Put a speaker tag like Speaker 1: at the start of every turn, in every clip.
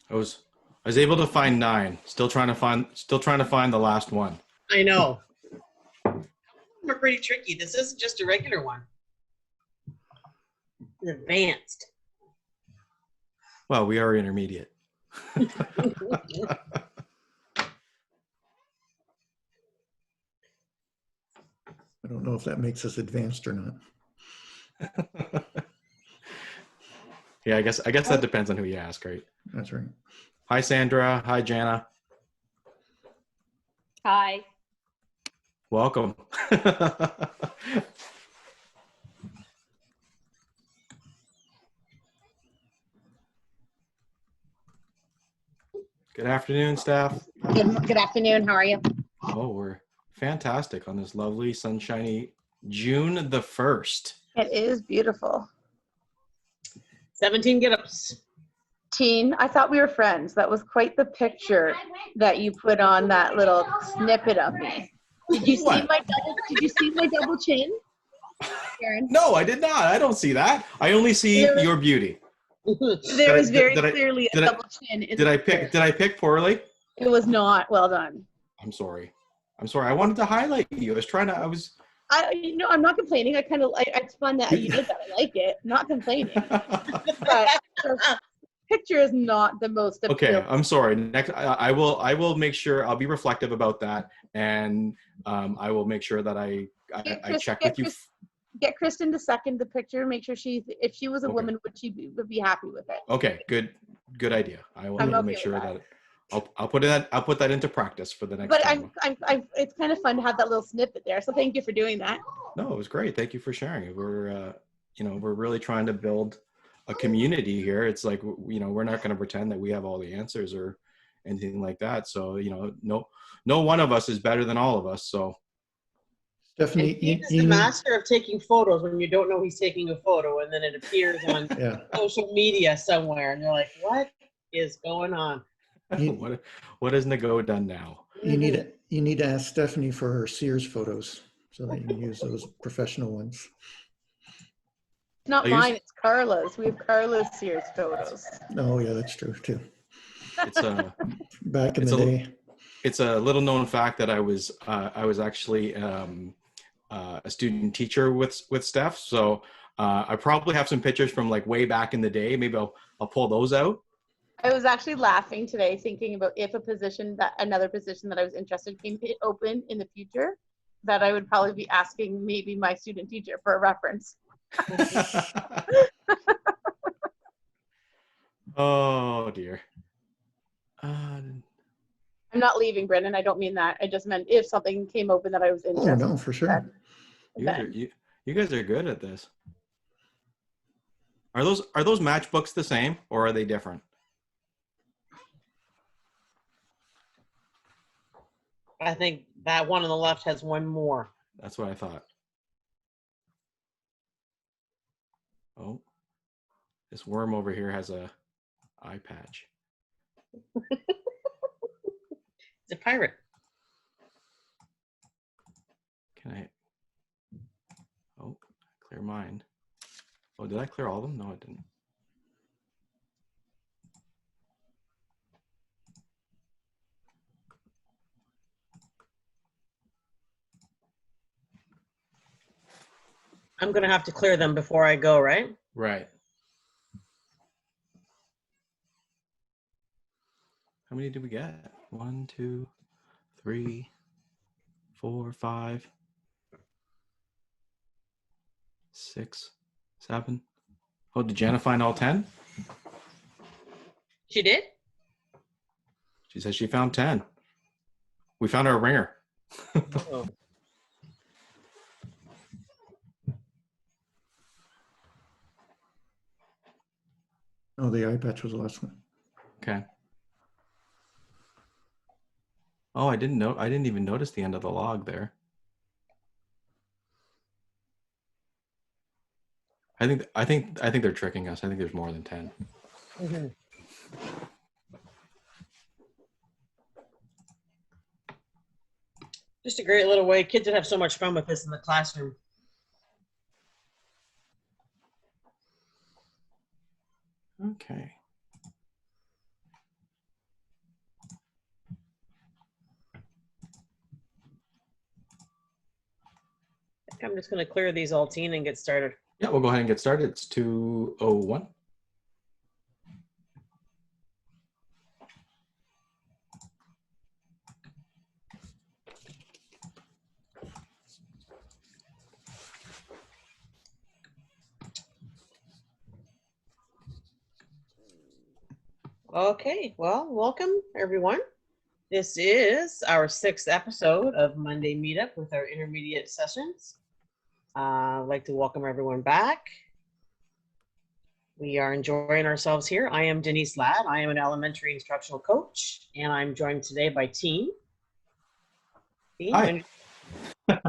Speaker 1: I was I was able to find 9. Still trying to find the last one.
Speaker 2: I know. They're pretty tricky. This isn't just a regular one. It's advanced.
Speaker 1: Well, we are intermediate.
Speaker 3: I don't know if that makes us advanced or not.
Speaker 1: Yeah, I guess that depends on who you ask, right?
Speaker 3: That's right.
Speaker 1: Hi, Sandra. Hi, Jana.
Speaker 4: Hi.
Speaker 1: Welcome. Good afternoon, staff.
Speaker 4: Good afternoon. How are you?
Speaker 1: Oh, we're fantastic on this lovely, sunshiny June the 1st.
Speaker 4: It is beautiful.
Speaker 2: 17 get-ups.
Speaker 4: Teen, I thought we were friends. That was quite the picture that you put on that little snippet of me. Did you see
Speaker 1: What?
Speaker 4: my double chin? Karen?
Speaker 1: No, I did not. I don't see that. I only see
Speaker 4: There-
Speaker 1: your beauty.
Speaker 4: There was very
Speaker 1: did I-
Speaker 4: clearly a
Speaker 1: did I-
Speaker 4: double chin. In
Speaker 1: Did
Speaker 4: the
Speaker 1: I
Speaker 4: picture.
Speaker 1: pick poorly?
Speaker 4: It was not well done.
Speaker 1: I'm sorry. I wanted to highlight you.
Speaker 4: I'm not complaining. It's fun that you did that. I like it. Not complaining. But the picture is not the most
Speaker 1: Okay,
Speaker 4: appealing.
Speaker 1: I'm sorry. Next, I will make sure I'll be reflective about that, and I will make sure that I check with you.
Speaker 4: Get Kristen to second the picture. Make sure if she was a
Speaker 1: Okay.
Speaker 4: woman, would be happy with it.
Speaker 1: Okay, good idea. I will
Speaker 4: I'm okay
Speaker 1: make
Speaker 4: with
Speaker 1: sure
Speaker 4: that.
Speaker 1: that I'll put that into practice for the next
Speaker 4: But
Speaker 1: time.
Speaker 4: it's kind of fun to have that little snippet there. So thank you for doing that.
Speaker 1: No, it was great. Thank you for sharing it. We're really trying to build a community here. It's like, we're not going to pretend that we have all the answers or anything like that. So, no one of us is better than all of us. So
Speaker 3: Stephanie,
Speaker 2: He's the master of taking photos when you don't know he's taking a photo, and then it appears on
Speaker 3: yeah,
Speaker 2: social media somewhere, and you're like, what is going on?
Speaker 1: what has Nago done now?
Speaker 3: you need to ask Stephanie for her Sears photos so that you can use those professional ones.
Speaker 4: It's not
Speaker 1: I
Speaker 4: mine.
Speaker 1: used-
Speaker 4: It's Carla's. We have Carla's Sears photos.
Speaker 3: Oh yeah, that's true too.
Speaker 1: It's a
Speaker 3: Back in
Speaker 1: It's
Speaker 3: the
Speaker 1: a-
Speaker 3: day.
Speaker 1: it's a little known fact that I was actually a student teacher with Steph. So I probably have some pictures from like way back in the day. Maybe I'll pull those out.
Speaker 4: I was actually laughing today, thinking about if another position that I was interested in came open in the future, that I would probably be asking maybe my student teacher for a reference.
Speaker 1: Oh dear.
Speaker 4: I'm not leaving, Brendan. I don't mean that. I just meant if something came open that I was
Speaker 3: Oh
Speaker 4: interested
Speaker 3: no, for sure.
Speaker 1: You guys are good at this. Are those matchbooks the same or are they different?
Speaker 2: I think that one on the left has one more.
Speaker 1: That's what I thought. Oh, this worm over here has a eye patch.
Speaker 2: It's a pirate.
Speaker 1: Can I? Oh, clear mine. Oh, did I clear all of them? No, I didn't.
Speaker 2: I'm going to have to clear them before I go, right?
Speaker 1: Right. How many did we get? 1, 2, 3, 4, 5, 6, 7. Oh, did Jana find all 10?
Speaker 2: She did?
Speaker 1: She says she found 10. We found our ringer.
Speaker 2: Oh.
Speaker 3: Oh, the eye patch was the last one.
Speaker 1: Okay. Oh, I didn't even notice the end of the log there. I think they're tricking us. I think there's more than 10.
Speaker 2: Mm-hmm. Just a great little way. Kids would have so much fun with this in the classroom.
Speaker 1: Okay.
Speaker 2: I'm just going to clear these Altine and get started.
Speaker 1: Yeah, we'll go ahead and get started. It's 2:01.
Speaker 2: Okay, well, welcome everyone. This is our 6th episode of Monday Meetup with our intermediate sessions. I'd like to welcome everyone back. We are enjoying ourselves here. I am Denise Ladd. I am an elementary instructional coach, and I'm joined today by Teen.
Speaker 1: Hi. Hi,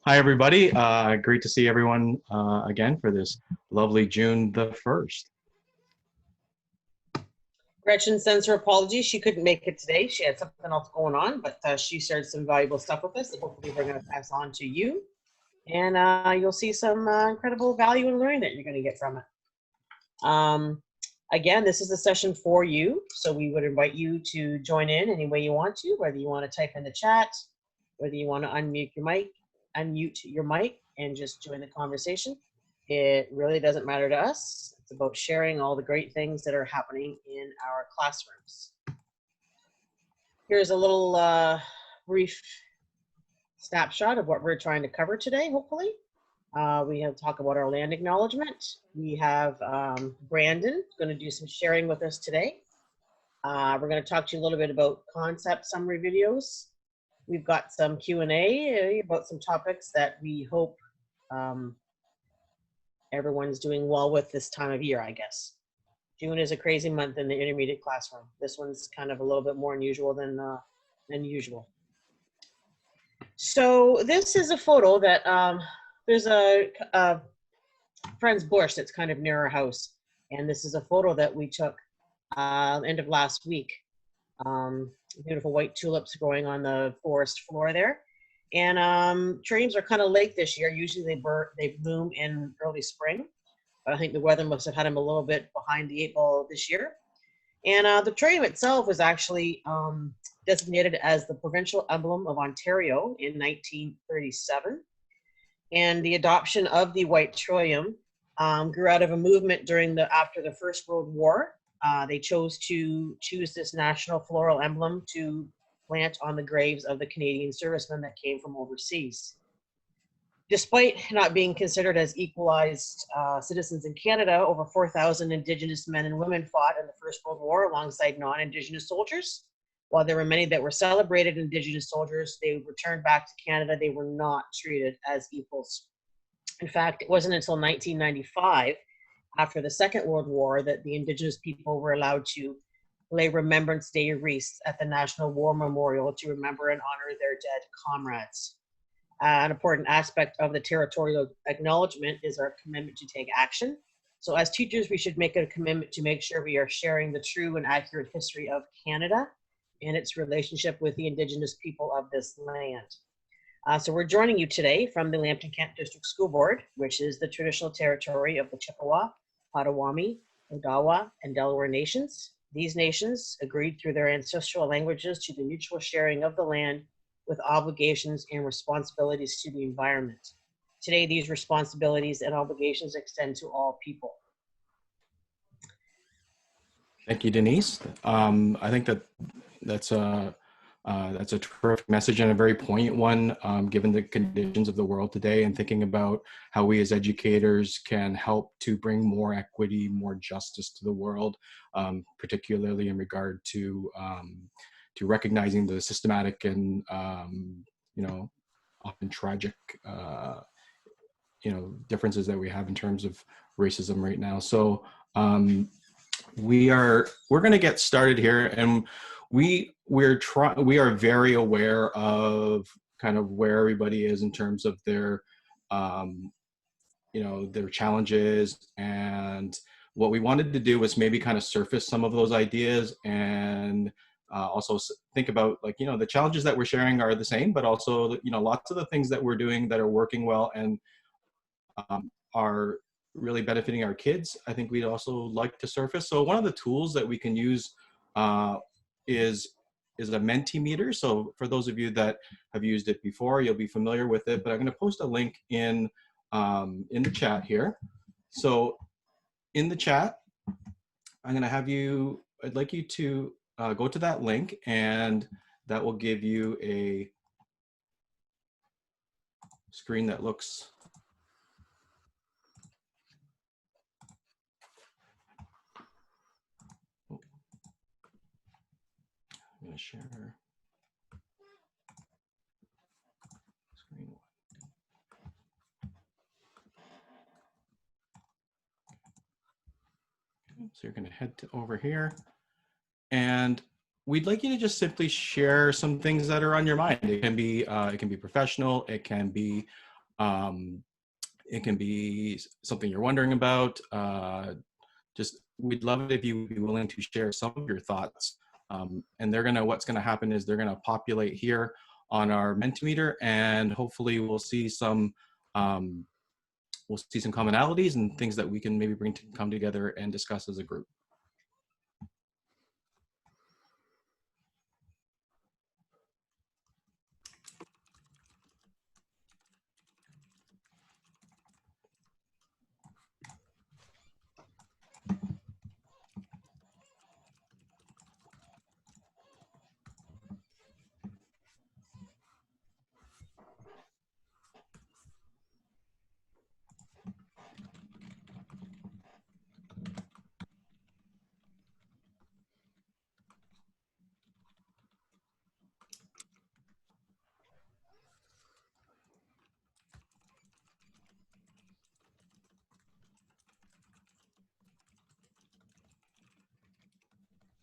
Speaker 1: everybody. Great to see everyone again for this lovely June the 1st.
Speaker 2: Gretchen sends her apologies. She couldn't make it today. She had something else going on, but she shared some valuable stuff with us that hopefully we're going to pass on to you. And you'll see some incredible value and learning that you're going to get from it. Again, this is a session for you, so we would invite you to join in any way you want to, whether you want to type in the chat, whether you want to unmute your mic and just join the conversation. It really doesn't matter to us. It's about sharing all the great things that are happening in our classrooms. Here's a little brief snapshot of what we're trying to cover today, hopefully. We have talk about our land acknowledgement. We have Brandon going to do some sharing with us today. We're going to talk to you a little bit about concept summary videos. We've got some Q&A about some topics that we hope everyone's doing well with this time of year, I guess. June is a crazy month in the intermediate classroom. This one's kind of a little bit more unusual than usual. So this is a photo that there's a friend's bush that's kind of near our house. And this is a photo that we took end of last week. Beautiful white tulips growing on the forest floor there. And geraniums are kind of late this year. Usually they bloom in early spring. But I think the weather must have had them a little bit behind the 8 ball this year. And the geranium itself was actually designated as the provincial emblem of Ontario in 1937. And the adoption of the white trillium grew out of a movement after the First World War. They chose this national floral emblem to plant on the graves of the Canadian servicemen that came from overseas. Despite not being considered as equalized citizens in Canada, over 4,000 Indigenous men and women fought in the First World War alongside non-Indigenous soldiers. While there were many that were celebrated Indigenous soldiers, they returned back to Canada. They were not treated as equals. In fact, it wasn't until 1995, after the Second World War, that the Indigenous people were allowed to lay Remembrance Day wreaths at the National War Memorial to remember and honor their dead comrades. An important aspect of the territorial acknowledgement is our commitment to take action. So as teachers, we should make a commitment to make sure we are sharing the true and accurate history of Canada and its relationship with the Indigenous people of this land. So we're joining you today from the Lambton-Kent District School Board, which is the traditional territory of the Chippewa, Potawatomi, Odawa, and Delaware nations. These nations agreed through their ancestral languages to the mutual sharing of the land with obligations and responsibilities to the environment. Today, these responsibilities and obligations extend to all people.
Speaker 1: Thank you, Denise. I think that's a terrific message and a very poignant one, given the conditions of the world today, and thinking about how we as educators can help to bring more equity, more justice to the world, particularly in regard to recognizing the systematic and often tragic differences that we have in terms of racism right now. So we're going to get started here, and we are very aware of kind of where everybody is in terms of their their challenges, and what we wanted to do was maybe kind of surface some of those ideas, and also think about, like, the challenges that we're sharing are the same, but also lots of the things that we're doing that are working well and are really benefiting our kids, I think we'd also like to surface. So one of the tools that we can use is is a Mentimeter. So for those of you that have used it before, you'll be familiar with it. But I'm going to post a link in the chat here. So in the chat, I'm going to have you. I'd like you to go to that link, and that will give you a screen that looks. I'm going to share screen. So you're going to head over here, and we'd like you to just simply share some things that are on your mind. It can be professional. It can be something you're wondering about. Just we'd love it if you would be willing to share some of your thoughts. And what's gonna happen is they're gonna populate here on our Mentimeter, and hopefully we'll see some commonalities and things that we can maybe come together and discuss as a group.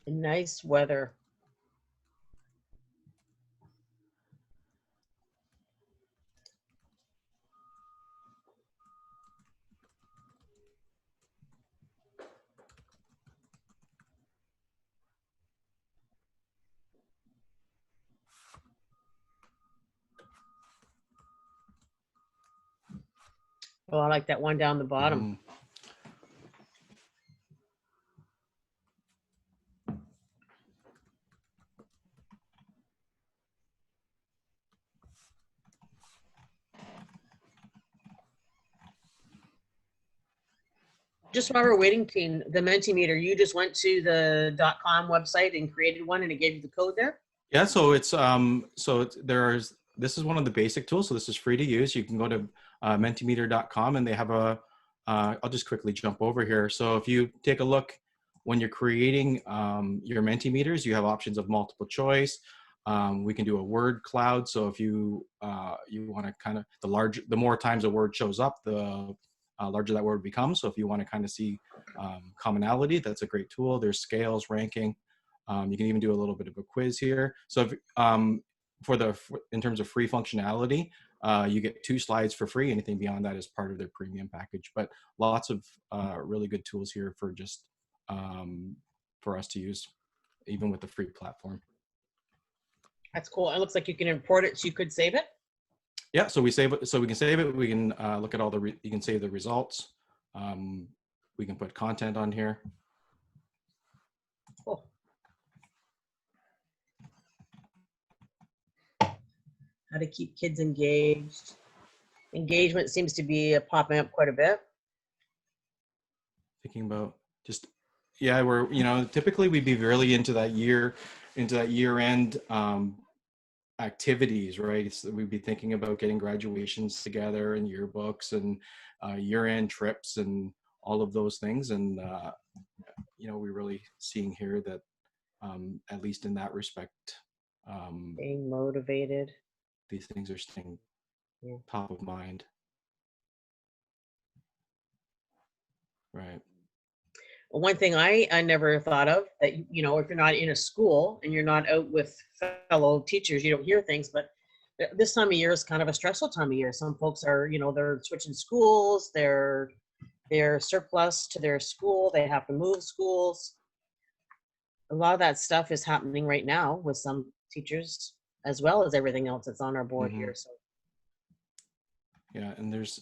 Speaker 2: Nice weather. Oh, I like that one down the bottom. Just while we're waiting, team, the Mentimeter, you just went to the .com website and created one, and it gave you the code there?
Speaker 1: Yeah, so this is one of the basic tools. So this is free to use. You can go to mentimeter.com, and they have I'll just quickly jump over here. So if you take a look, when you're creating your Mentimeters, you have options of multiple choice. We can do a word cloud. So if you want to kind of, the more times a word shows up, the larger that word becomes. So if you want to kind of see commonality, that's a great tool. There's scales, ranking. You can even do a little bit of a quiz here. So if, in terms of free functionality, you get 2 slides for free. Anything beyond that is part of their premium package. But lots of really good tools here for just for us to use, even with the free platform.
Speaker 2: That's cool. It looks like you can import it, so you could save it.
Speaker 1: Yeah, so we save it. So we can save it. We can look at all you can save the results. We can put content on here.
Speaker 2: Cool. How to keep kids engaged. Engagement seems to be popping up quite a bit.
Speaker 1: Thinking about just, yeah, typically we'd be really into that year-end activities, right? So we'd be thinking about getting graduations together and yearbooks and year-end trips and all of those things. And, we're really seeing here that at least in that respect,
Speaker 2: Being motivated.
Speaker 1: These things are staying top of mind. Right.
Speaker 2: One thing I never thought of, that, if you're not in a school and you're not out with fellow teachers, you don't hear things, but this time of year is kind of a stressful time of year. Some folks are, they're switching schools, they're surplus to their school, they have to move schools. A lot of that stuff is happening right now with some teachers, as well as everything else that's on our board here. So
Speaker 1: yeah, and there's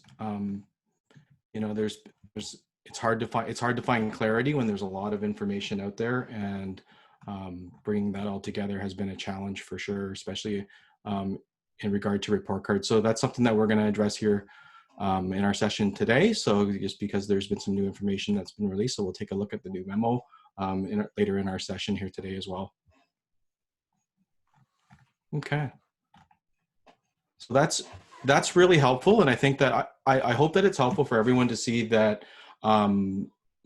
Speaker 1: it's hard to find clarity when there's a lot of information out there, and bringing that all together has been a challenge for sure, especially in regard to report cards. So that's something that we're going to address here in our session today. So just because there's been some new information that's been released, so we'll take a look at the new memo later in our session here today as well. Okay. So that's really helpful, and I think that I hope that it's helpful for everyone to see that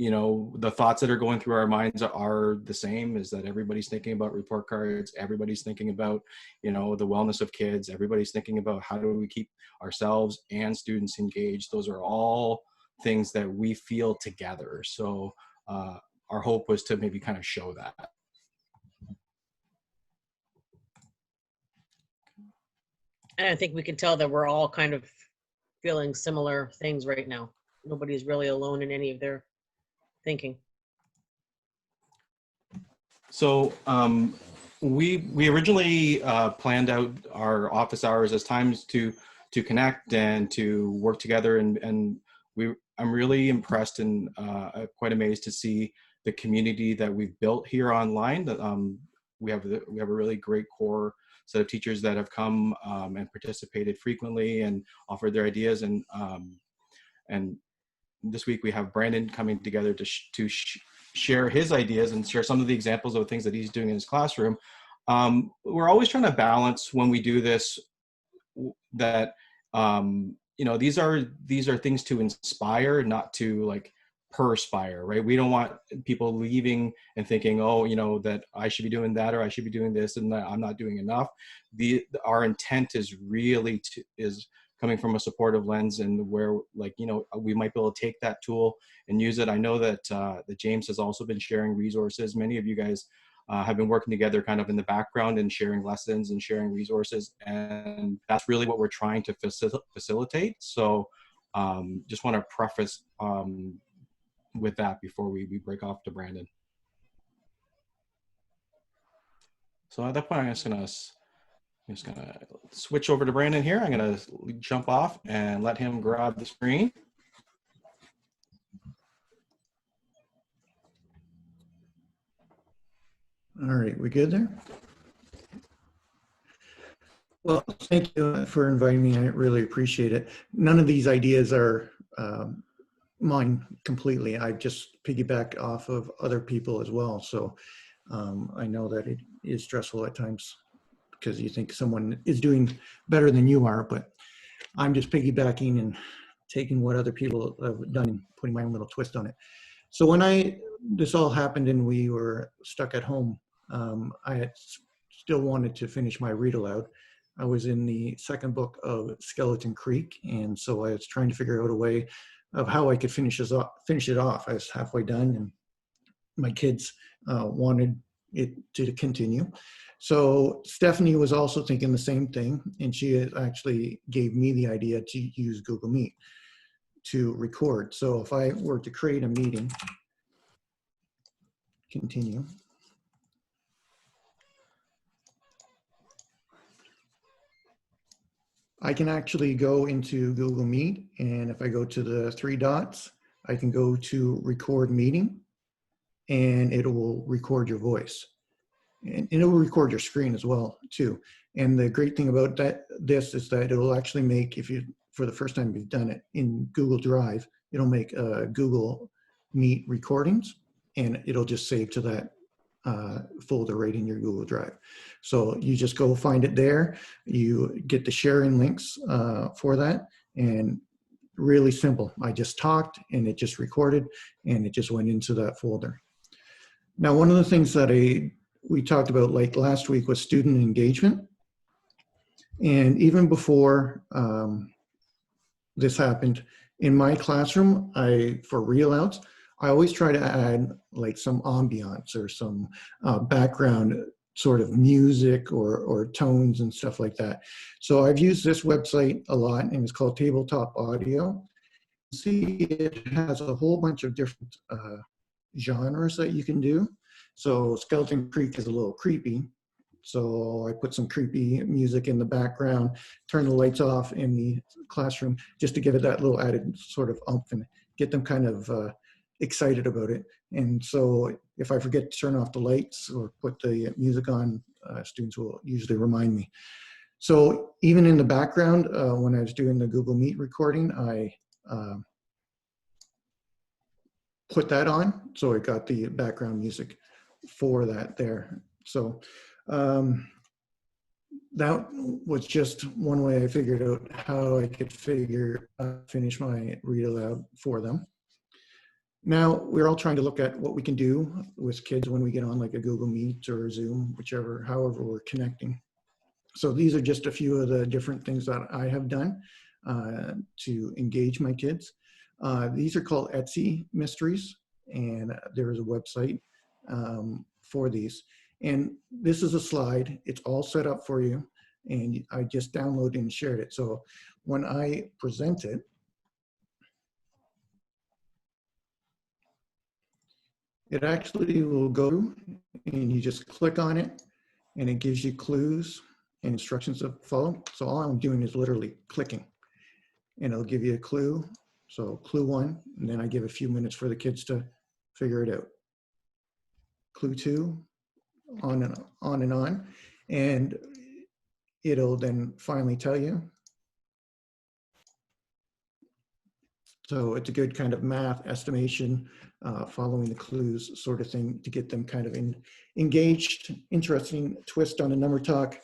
Speaker 1: you know, the thoughts that are going through our minds are the same, is that everybody's thinking about report cards, everybody's thinking about, you know, the wellness of kids, everybody's thinking about how do we keep ourselves and students engaged. Those are all things that we feel together. So our hope was to maybe kind of show that.
Speaker 2: And I think we can tell that we're all kind of feeling similar things right now. Nobody's really alone in any of their thinking.
Speaker 1: So we originally planned out our office hours as times to connect and to work together, and I'm really impressed and quite amazed to see the community that we've built here online. We have a really great core set of teachers that have come and participated frequently and offered their ideas, and this week we have Brandon coming together to share his ideas and share some of the examples of things that he's doing in his classroom. We're always trying to balance when we do this that you know, these are things to inspire, not to like perspire, right? We don't want people leaving and thinking, oh, you know, that I should be doing that or I should be doing this and that I'm not doing enough. Our intent is really is coming from a supportive lens, and where, like, you know, we might be able to take that tool and use it. I know that that James has also been sharing resources. Many of you guys have been working together kind of in the background and sharing lessons and sharing resources, and that's really what we're trying to facilitate. So just want to preface with that before we break off to Brandon. So at that point, I'm just gonna switch over to Brandon here. I'm gonna jump off and let him grab the screen.
Speaker 3: All right, we good there? Well, thank you for inviting me. I really appreciate it. None of these ideas are mine completely. I just piggyback off of other people as well. So I know that it is stressful at times because you think someone is doing better than you are, but I'm just piggybacking and taking what other people have done and putting my own little twist on it. So when this all happened and we were stuck at home, I had still wanted to finish my read aloud. I was in the second book of Skeleton Creek, and so I was trying to figure out a way of how I could finish it off. I was halfway done, and my kids wanted it to continue. So Stephanie was also thinking the same thing, and she actually gave me the idea to use Google Meet to record. So if I were to create a meeting, continue. I can actually go into Google Meet, and if I go to the three dots, I can go to record meeting, and it will record your voice. And it will record your screen as well, too. And the great thing about this is that it will actually make, if you, for the first time you've done it in Google Drive, it'll make Google Meet recordings, and it'll just save to that folder right in your Google Drive. So you just go find it there. You get the sharing links for that, and really simple. I just talked and it just recorded and it just went into that folder. Now, one of the things that we talked about like last week was student engagement. And even before this happened, in my classroom, for real outs, I always try to add like some ambiance or some background sort of music or tones and stuff like that. So I've used this website a lot, and it's called Tabletop Audio. See, it has a whole bunch of different genres that you can do. So Skeleton Creek is a little creepy. So I put some creepy music in the background, turn the lights off in the classroom just to give it that little added sort of oomph and get them kind of excited about it. And so if I forget to turn off the lights or put the music on, students will usually remind me. So even in the background, when I was doing the Google Meet recording, I put that on. So I got the background music for that there. So that was just one way I figured out how I could finish my read aloud for them. Now we're all trying to look at what we can do with kids when we get on like a Google Meet or Zoom, however we're connecting. So these are just a few of the different things that I have done to engage my kids. These are called Etsy mysteries, and there is a website for these. And this is a slide. It's all set up for you, and I just downloaded and shared it. So when I present it, it actually will go and you just click on it and it gives you clues and instructions to follow. So all I'm doing is literally clicking and it'll give you a clue. So clue 1, and then I give a few minutes for the kids to figure it out. Clue 2, on and on and on. And it'll then finally tell you. So it's a good kind of math estimation, following the clues sort of thing to get them kind of engaged. Interesting twist on the number talk.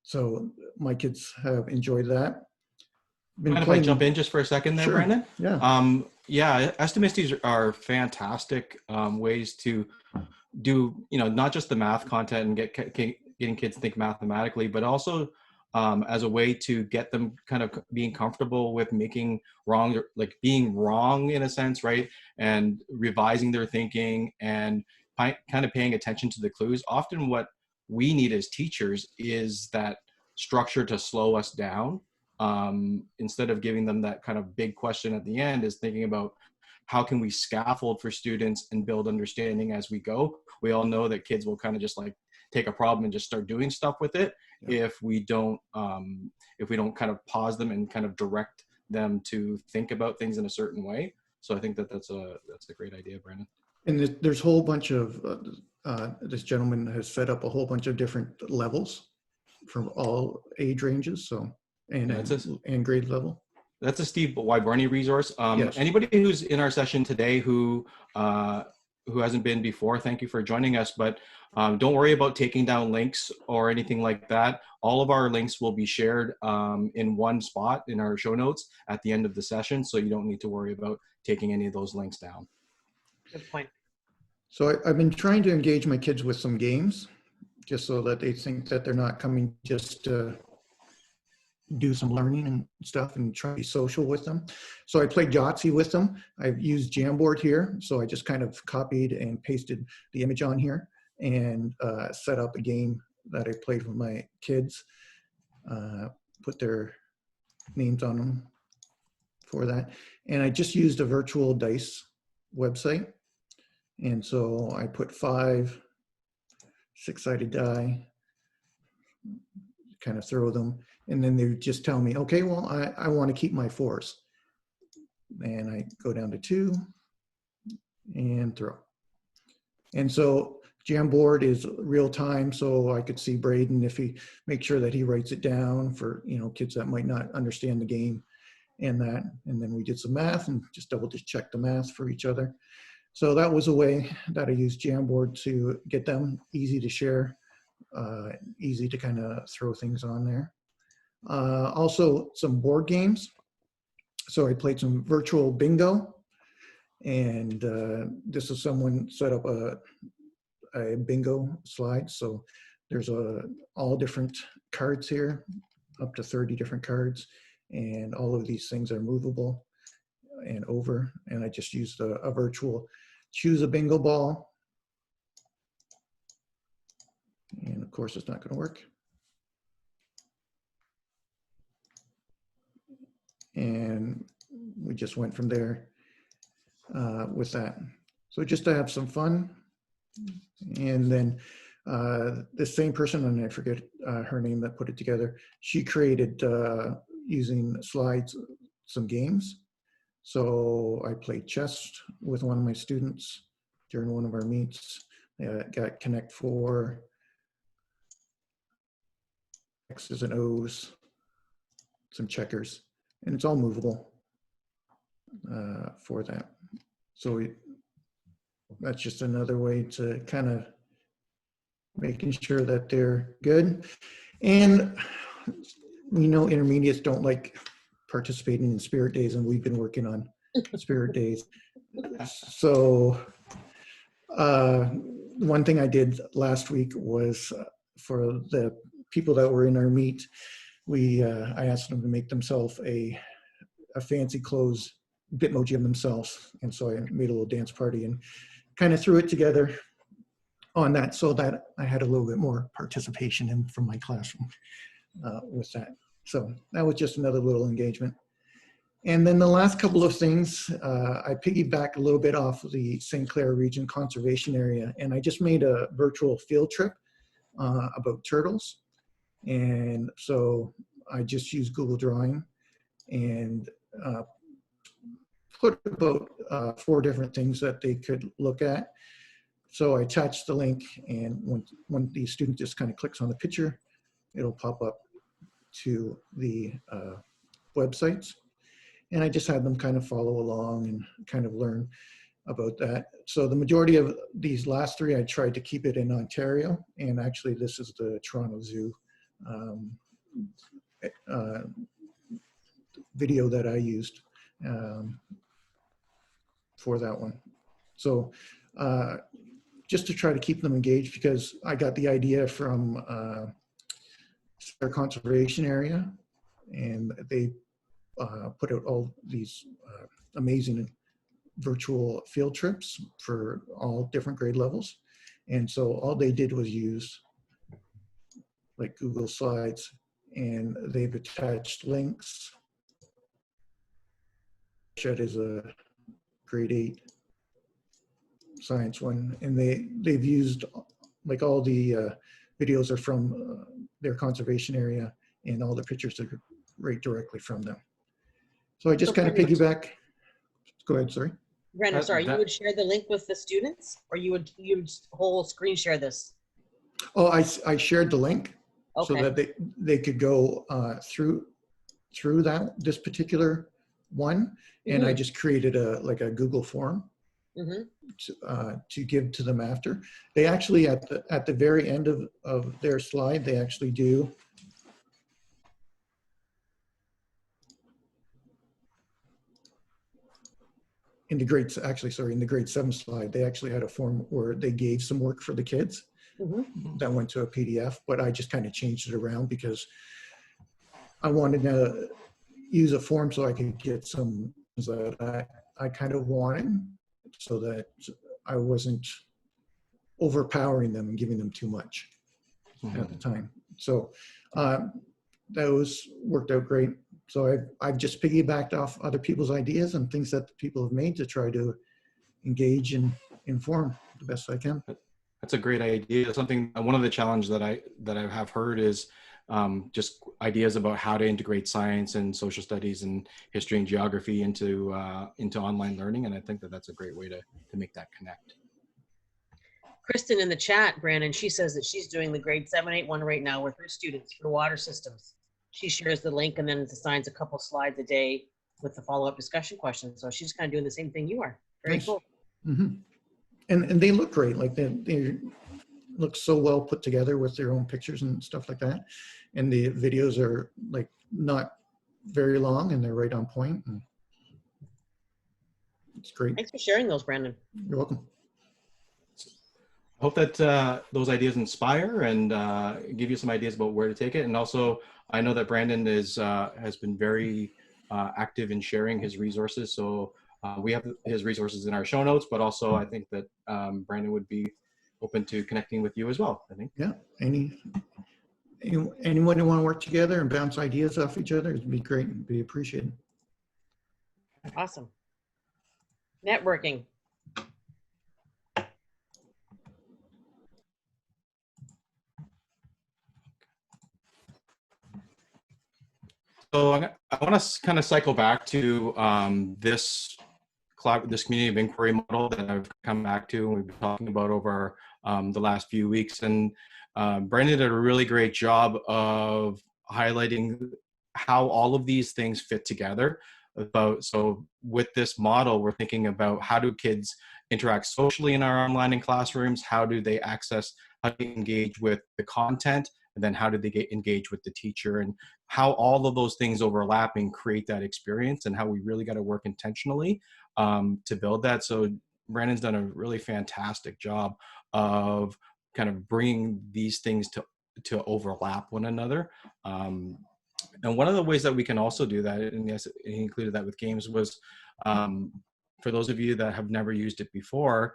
Speaker 3: So my kids have enjoyed that.
Speaker 1: Mind if I jump in just for a second there,
Speaker 3: Sure.
Speaker 1: Brandon?
Speaker 3: Yeah.
Speaker 1: Yeah, estimates are fantastic ways to do, not just the math content and getting kids to think mathematically, but also as a way to get them kind of being comfortable with making wrong, like being wrong in a sense, right? And revising their thinking and kind of paying attention to the clues. Often what we need as teachers is that structure to slow us down. Instead of giving them that kind of big question at the end, is thinking about how can we scaffold for students and build understanding as we go. We all know that kids will kind of just like take a problem and just start doing stuff with it. Yeah. If we don't kind of pause them and kind of direct them to think about things in a certain way. So I think that's a great idea, Brandon. And
Speaker 3: there's a whole bunch of, this gentleman has set up a whole bunch of different levels from all age ranges. So, and grade level.
Speaker 1: That's a Steve Wyborny resource.
Speaker 3: Yes.
Speaker 1: Anybody who's in our session today who hasn't been before, thank you for joining us. But don't worry about taking down links or anything like that. All of our links will be shared in one spot in our show notes at the end of the session. So you don't need to worry about taking any of those links down.
Speaker 2: Good point.
Speaker 3: So I've been trying to engage my kids with some games, just so that they think that they're not coming just to do some learning and stuff, and try to be social with them. So I played Yahtzee with them. I've used Jamboard here. So I just kind of copied and pasted the image on here and set up a game that I played with my kids, put their names on them for that. And I just used a virtual dice website. And so I put 5 6-sided die, kind of throw them, and then they would just tell me, okay, well, I want to keep my 4s. And I go down to 2 and throw. And so Jamboard is real time, so I could see Braden if he makes sure that he writes it down for, kids that might not understand the game and that. And then we did some math and just double check the math for each other. So that was a way that I used Jamboard to get them easy to share, easy to kind of throw things on there. Also some board games. So I played some virtual bingo, and this is someone set up a bingo slide. So there's all different cards here, up to 30 different cards, and all of these things are movable and over. And I just used a virtual choose a bingo ball. And of course it's not going to work. And we just went from there with that. So just to have some fun. And then the same person, and I forget her name that put it together, she created using slides some games. So I played chess with one of my students during one of our meets. Got Connect 4, X's and O's, some checkers, and it's all movable for that. So that's just another way to kind of making sure that they're good. And we know intermediates don't like participating in spirit days, and we've been working on spirit days. So one thing I did last week was for the people that were in our meet, I asked them to make themselves a fancy clothes Bitmoji of themselves. And so I made a little dance party and kind of threw it together on that, so that I had a little bit more participation from my classroom with that. So that was just another little engagement. And then the last couple of things, I piggybacked a little bit off of the St. Clair Region Conservation Area, and I just made a virtual field trip about turtles. And so I just used Google Drawing and put about 4 different things that they could look at. So I attached the link, and when the student just kind of clicks on the picture, it'll pop up to the websites. And I just had them kind of follow along and kind of learn about that. So the majority of these last 3, I tried to keep it in Ontario. And actually, this is the Toronto Zoo video that I used for that one. So just to try to keep them engaged, because I got the idea from their conservation area, and they put out all these amazing virtual field trips for all different grade levels. And so all they did was use like Google Slides, and they've attached links. Shed is a grade 8 science one, and they've used like all the videos are from their conservation area, and all the pictures are right directly from them. So I just kind of piggyback. Go ahead, sorry.
Speaker 2: Brandon, sorry, you would share the link with the students, or you would whole screen share this?
Speaker 3: Oh, I shared the link,
Speaker 2: okay,
Speaker 3: so that they could go through this particular one, and I just created like a Google form to give to them after. They actually at the very end of their slide, they actually do in the grade 7 slide, they actually had a form where they gave some work for the kids that went to a PDF, but I just kind of changed it around because I wanted to use a form so I could get some that I kind of wanted, so that I wasn't overpowering them and giving them too much at the time. So those worked out great. So I've just piggybacked off other people's ideas and things that people have made to try to engage and inform the best I can.
Speaker 1: That's a great idea. One of the challenges that I have heard is just ideas about how to integrate science and social studies and history and geography into online learning. And I think that that's a great way to make that connect.
Speaker 2: Kristen in the chat, Brandon, she says that she's doing the grade 7-8 one right now with her students for water systems. She shares the link and then assigns a couple slides a day with the follow-up discussion questions. So she's kind of doing the same thing you are. Very
Speaker 3: nice.
Speaker 2: Cool.
Speaker 3: And they look great. Like they look so well put together with their own pictures and stuff like that. And the videos are like not very long, and they're right on point. And it's great.
Speaker 2: Thanks for sharing those, Brandon.
Speaker 3: You're welcome.
Speaker 1: Hope that those ideas inspire and give you some ideas about where to take it. And also, I know that Brandon has been very active in sharing his resources. So we have his resources in our show notes, but also I think that Brandon would be open to connecting with you as well, I think.
Speaker 3: Yeah, anyone who want to work together and bounce ideas off each other, it'd be great, it'd be appreciated.
Speaker 2: Awesome. Networking.
Speaker 1: So I want to kind of cycle back to this community of inquiry model that I've come back to and we've been talking about over the last few weeks. And Brendan did a really great job of highlighting how all of these things fit together. So with this model, we're thinking about how do kids interact socially in our online and classrooms? How do they engage with the content? And then how do they get engaged with the teacher, and how all of those things overlapping create that experience, and how we really got to work intentionally to build that. So Brandon's done a really fantastic job of kind of bringing these things to overlap one another. And one of the ways that we can also do that, and yes, he included that with games, was for those of you that have never used it before,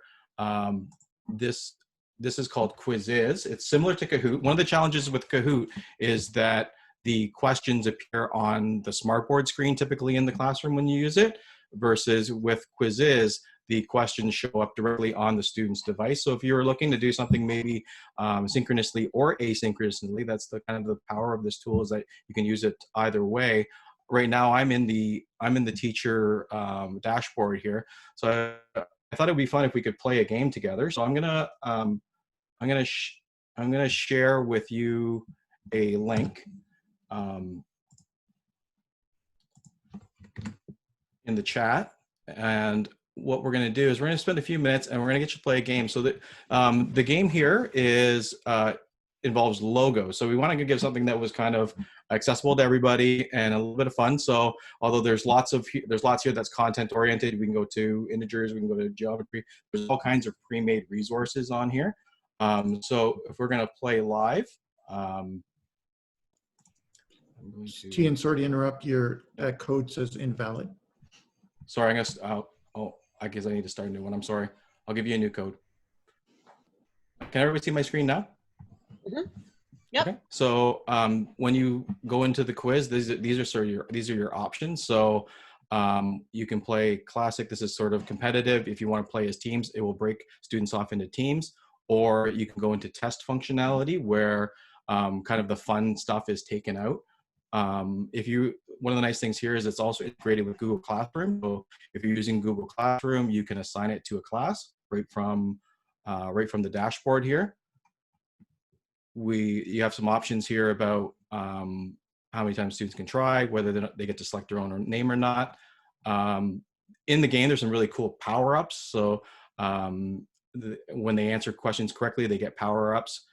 Speaker 1: this is called Quizziz. It's similar to Kahoot. One of the challenges with Kahoot is that the questions appear on the smartboard screen typically in the classroom when you use it, versus with Quizziz, the questions show up directly on the student's device. So if you're looking to do something maybe synchronously or asynchronously, that's the kind of the power of this tool, is that you can use it either way. Right now, I'm in the teacher dashboard here. So I thought it'd be fun if we could play a game together. So I'm gonna share with you a link in the chat, and what we're going to do is we're going to spend a few minutes and we're going to get you to play a game. So that the game here is involves logos. So we want to give something that was kind of accessible to everybody and a little bit of fun. So although there's lots here that's content oriented, we can go to integers, we can go to geometry. There's all kinds of pre-made resources on here. So if we're going to play live, I'm going to...
Speaker 3: Tian, sorry to interrupt. Your code says invalid.
Speaker 1: Sorry, I'm gonna. Oh, I guess I need to start a new one. I'm sorry. I'll give you a new code. Can everybody see my screen now?
Speaker 2: Mm-hmm. Yep.
Speaker 1: Okay. So when you go into the quiz, these are your options. So you can play classic. This is sort of competitive. If you want to play as teams, it will break students off into teams. Or you can go into test functionality, where kind of the fun stuff is taken out. One of the nice things here is it's also integrated with Google Classroom. So if you're using Google Classroom, you can assign it to a class right from the dashboard here. You have some options here about how many times students can try, whether they get to select their own name or not. In the game, there's some really cool power-ups. So when they answer questions correctly, they get power-ups.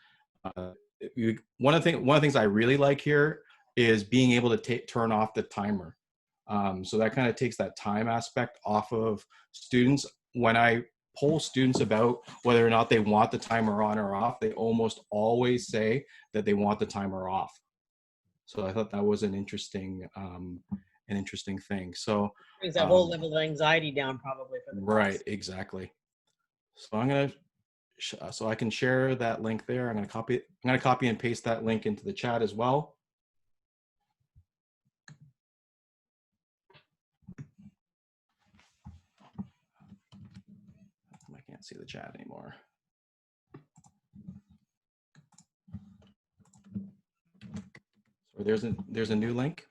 Speaker 1: One of the things I really like here is being able to turn off the timer. So that kind of takes that time aspect off of students. When I poll students about whether or not they want the timer on or off, they almost always say that they want the timer off. So I thought that was an interesting thing. So
Speaker 2: brings that whole level of anxiety down, probably, for the class.
Speaker 1: Right, exactly. So I'm gonna so I can share that link there. I'm gonna copy and paste that link into the chat as well. I can't see the chat anymore. So there's a new link.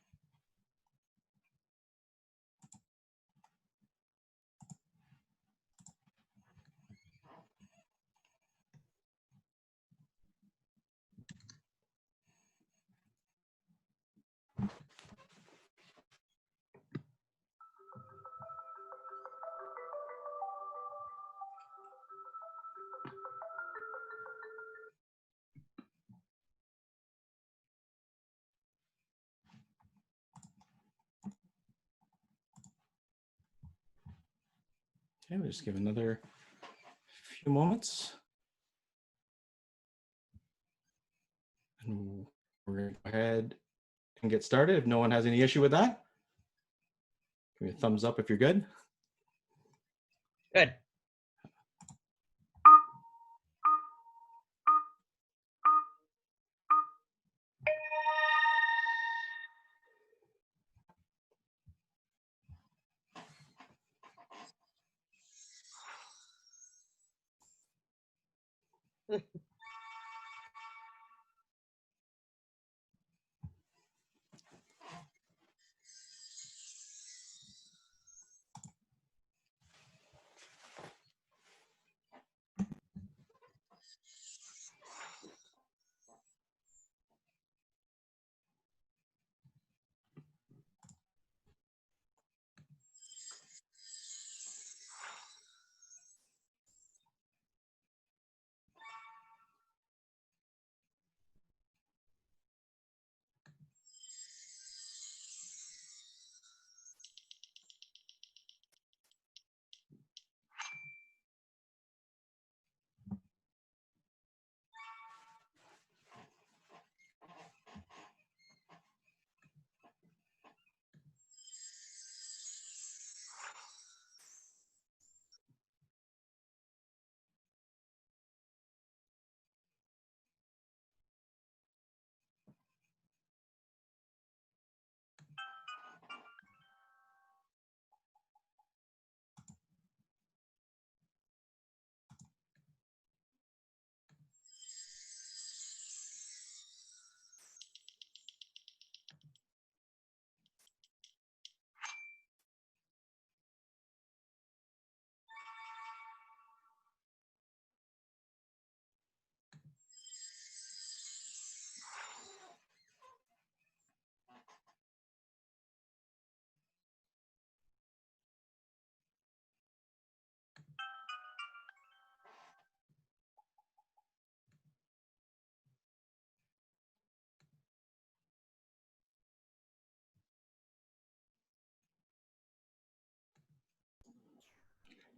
Speaker 1: Okay, we'll just give another few moments. And we're going to go ahead and get started. If no one has any issue with that, give me a thumbs up if you're good.
Speaker 2: Good.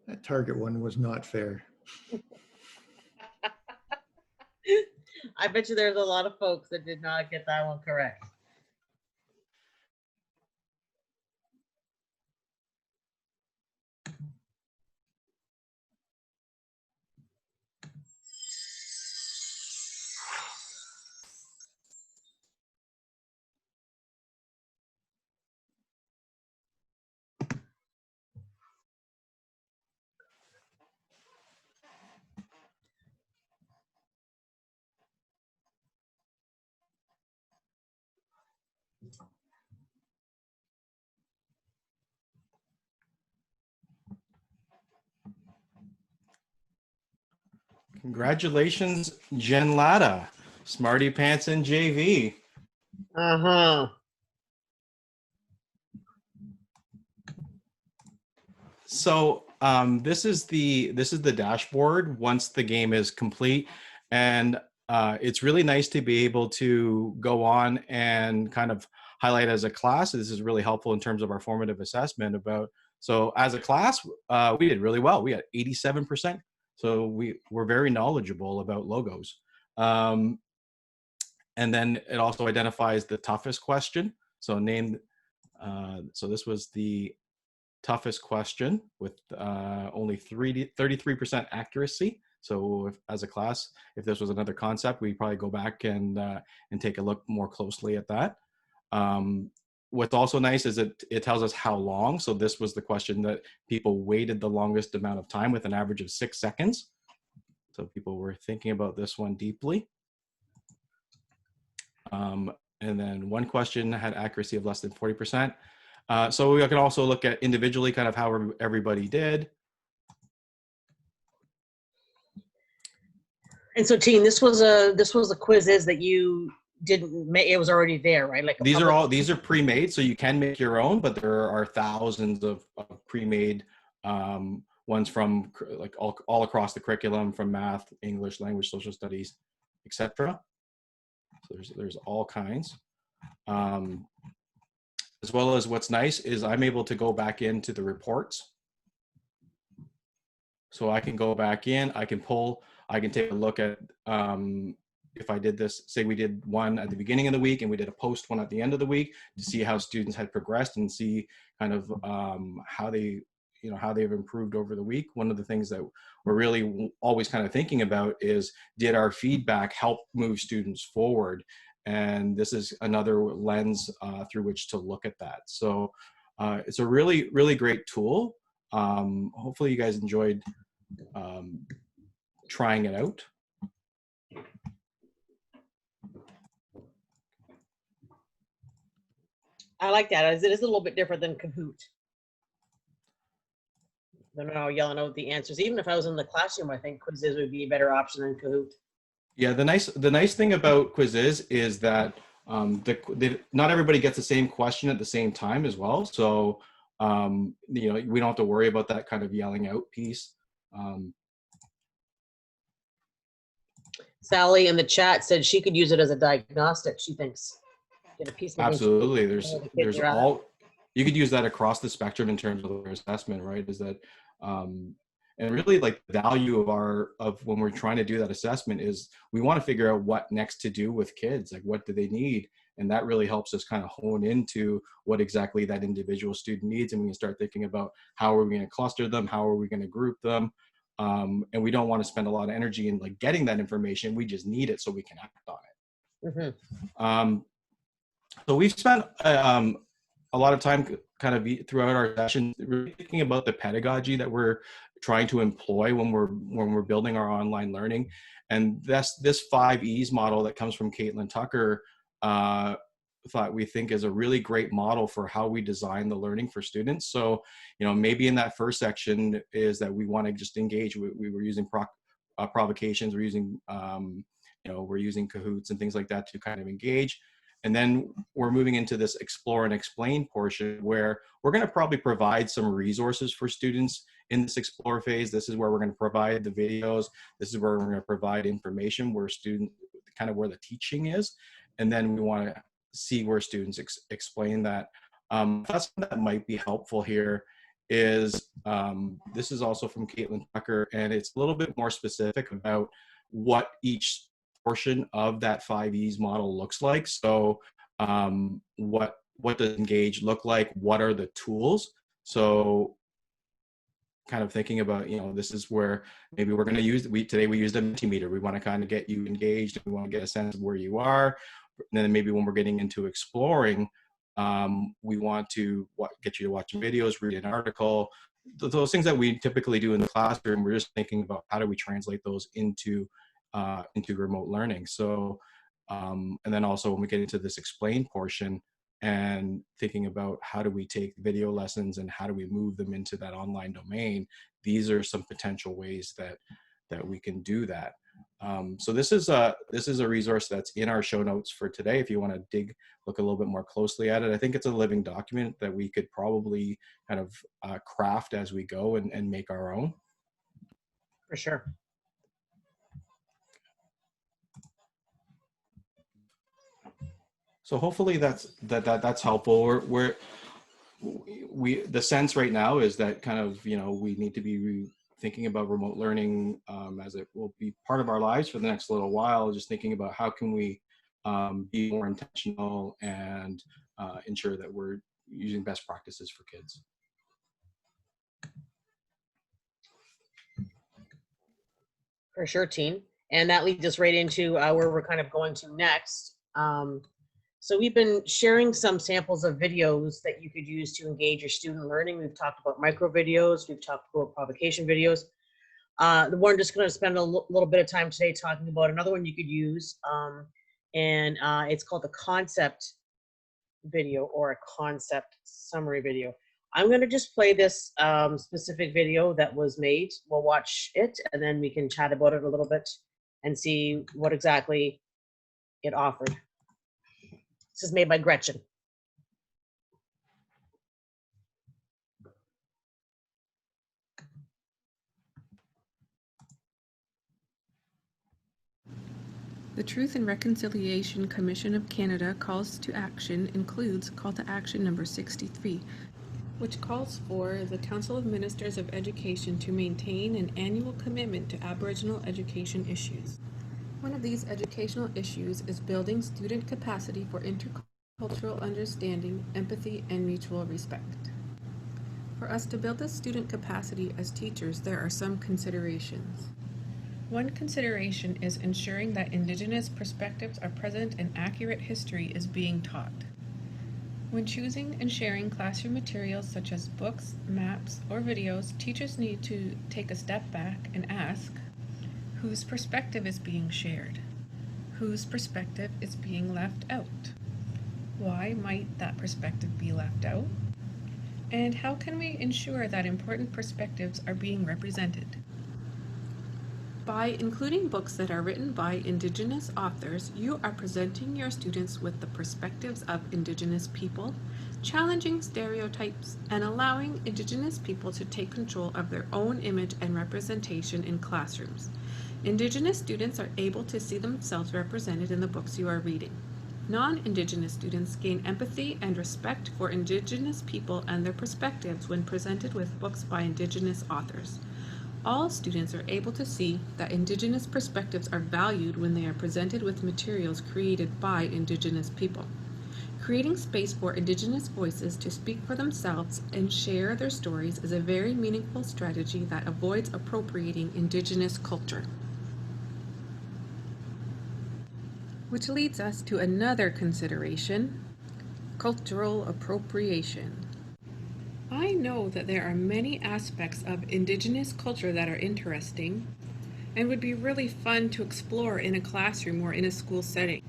Speaker 3: That Target one was not fair.
Speaker 2: I bet you there's a lot of folks that did not get that one correct.
Speaker 1: Congratulations, Jen Latta, Smarty Pants and JV.
Speaker 2: Uh-huh.
Speaker 1: So this is the dashboard once the game is complete, and it's really nice to be able to go on and kind of highlight as a class. This is really helpful in terms of our formative assessment about. So as a class, we did really well. We had 87%. So we were very knowledgeable about logos. And then it also identifies the toughest question. So so this was the toughest question with only 33% accuracy. So as a class, if this was another concept, we'd probably go back and take a look more closely at that. What's also nice is it tells us how long. So this was the question that people waited the longest amount of time with an average of 6 seconds. So people were thinking about this one deeply. And then one question had accuracy of less than 40%. So we can also look at individually kind of how everybody did.
Speaker 2: And so, Teen, this was a Quizziz that you didn't make. It was already there, right? Like
Speaker 1: these are pre-made, so you can make your own, but there are thousands of pre-made ones from like all across the curriculum, from math, English, language, social studies, etc. So there's all kinds. As well as what's nice is I'm able to go back into the reports. So I can go back in, I can take a look at, if I did this, say we did one at the beginning of the week and we did a post one at the end of the week to see how students had progressed and see kind of how they've improved over the week. One of the things that we're really always kind of thinking about is, did our feedback help move students forward? And this is another lens through which to look at that. So it's a really, really great tool. Hopefully you guys enjoyed trying it out.
Speaker 2: I like that. It is a little bit different than Kahoot. I don't know, yelling out the answers. Even if I was in the classroom, I think Quizziz would be a better option than Kahoot.
Speaker 1: Yeah, the nice thing about Quizziz is that not everybody gets the same question at the same time as well. So we don't have to worry about that kind of yelling out piece.
Speaker 2: Sally in the chat said she could use it as a diagnostic. She thinks get a piece of
Speaker 1: absolutely. There's all, you could use that across the spectrum in terms of their assessment, right? Is that and really, like, the value of when we're trying to do that assessment is we want to figure out what next to do with kids, like what do they need, and that really helps us kind of hone into what exactly that individual student needs, and we can start thinking about how are we going to cluster them, how are we going to group them, and we don't want to spend a lot of energy in like getting that information. We just need it so we can act on it. Mm-hmm. So we've spent a lot of time kind of throughout our session really thinking about the pedagogy that we're trying to employ when we're building our online learning. And this 5 E's model that comes from Caitlin Tucker we think is a really great model for how we design the learning for students. So, maybe in that first section is that we want to just engage. We were using provocations, we're using, we're using Kahoots and things like that to kind of engage. And then we're moving into this explore and explain portion where we're going to probably provide some resources for students in this explore phase. This is where we're going to provide the videos. This is where we're going to provide information where where the teaching is. And then we want to see where students explain that. That's that might be helpful here is, this is also from Caitlin Tucker, and it's a little bit more specific about what each portion of that 5Es model looks like. So what does engage look like? What are the tools? So kind of thinking about, this is where maybe we're going to use, today we used a Mentimeter. We want to kind of get you engaged, and we want to get a sense of where you are. And then maybe when we're getting into exploring, we want to get you to watch videos, read an article, those things that we typically do in the classroom. We're just thinking about how do we translate those into remote learning. So, and then also when we get into this explain portion and thinking about how do we take video lessons and how do we move them into that online domain, these are some potential ways that we can do that. So this is a resource that's in our show notes for today. If you want to look a little bit more closely at it, I think it's a living document that we could probably kind of craft as we go and make our own.
Speaker 2: For sure.
Speaker 1: So hopefully that's helpful. The sense right now is that kind of, we need to be thinking about remote learning as it will be part of our lives for the next little while, just thinking about how can we be more intentional and ensure that we're using best practices for kids.
Speaker 2: For sure, team. And that leads us right into where we're kind of going to next. So we've been sharing some samples of videos that you could use to engage your student learning. We've talked about micro videos. We've talked about provocation videos. We're just going to spend a little bit of time today talking about another one you could use. And it's called the concept video or a concept summary video. I'm going to just play this specific video that was made. We'll watch it and then we can chat about it a little bit and see what exactly it offered. This is made by Gretchen.
Speaker 5: The Truth and Reconciliation Commission of Canada calls to action includes call to action number 63, which calls for the Council of Ministers of Education to maintain an annual commitment to Aboriginal education issues. One of these educational issues is building student capacity for intercultural understanding, empathy, and mutual respect. For us to build this student capacity as teachers, there are some considerations. One consideration is ensuring that Indigenous perspectives are present and accurate history is being taught. When choosing and sharing classroom materials such as books, maps, or videos, teachers need to take a step back and ask, whose perspective is being shared? Whose perspective is being left out? Why might that perspective be left out? And how can we ensure that important perspectives are being represented? By including books that are written by Indigenous authors, you are presenting your students with the perspectives of Indigenous people, challenging stereotypes, and allowing Indigenous people to take control of their own image and representation in classrooms. Indigenous students are able to see themselves represented in the books you are reading. Non-Indigenous students gain empathy and respect for Indigenous people and their perspectives when presented with books by Indigenous authors. All students are able to see that Indigenous perspectives are valued when they are presented with materials created by Indigenous people. Creating space for Indigenous voices to speak for themselves and share their stories is a very meaningful strategy that avoids appropriating Indigenous culture. Which leads us to another consideration, cultural appropriation. I know that there are many aspects of Indigenous culture that are interesting and would be really fun to explore in a classroom or in a school setting.